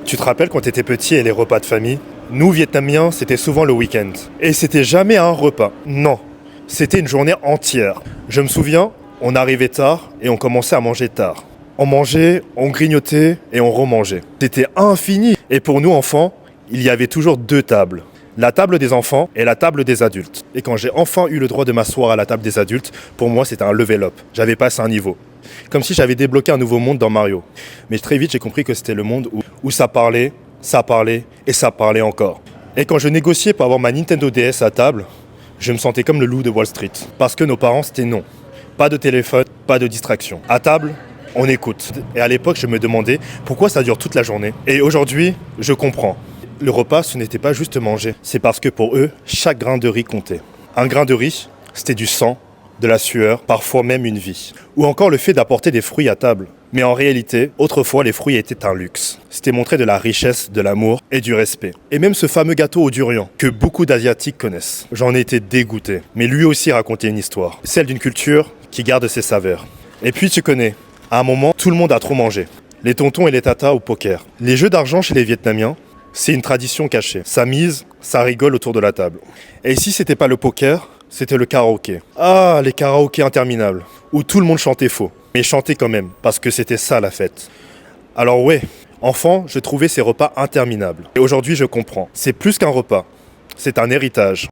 Tu te rappelles quand t'étais petit et les repas de famille? Nous, Vietnamiens, c'était souvent le week-end. Et c'était jamais un repas. Non, c'était une journée entière. Je me souviens, on arrivait tard et on commençait à manger tard. On mangeait, on grignotait et on remangeait. C'était infini. Et pour nous, enfants, il y avait toujours deux tables. La table des enfants et la table des adultes. Et quand j'ai enfin eu le droit de m'asseoir à la table des adultes, pour moi, c'était un level up. J'avais passé un niveau. Comme si j'avais débloqué un nouveau monde dans Mario. Mais très vite, j'ai compris que c'était le monde où ça parlait et ça parlait encore. Et quand je négociais pour avoir ma Nintendo DS à table, je me sentais comme le loup de Wall Street. Parce que nos parents, c'était non. Pas de téléphone, pas de distraction. À table, on écoute. Et à l'époque, je me demandais pourquoi ça dure toute la journée. Et aujourd'hui, je comprends. Le repas, ce n'était pas juste manger. C'est parce que pour eux, chaque grain de riz comptait. Un grain de riz, c'était du sang, de la sueur, parfois même une vie. Ou encore le fait d'apporter des fruits à table. Mais en réalité, autrefois, les fruits étaient un luxe. C'était montrer de la richesse, de l'amour et du respect. Et même ce fameux gâteau au durian, que beaucoup d'Asiatiques connaissent. J'en ai été dégoûté. Mais lui aussi racontait une histoire. Celle d'une culture qui garde ses saveurs. Et puis tu connais, à un moment, tout le monde a trop mangé. Les tontons et les tatas au poker. Les jeux d'argent chez les Vietnamiens, c'est une tradition cachée. Ça mise, ça rigole autour de la table. Et si c'était pas le poker, c'était le karaoké. Ah, les karaokés interminables, où tout le monde chantait faux. Mais chantait quand même, parce que c'était ça la fête. Alors ouais, enfant, je trouvais ces repas interminables. Et aujourd'hui, je comprends. C'est plus qu'un repas, c'est un héritage.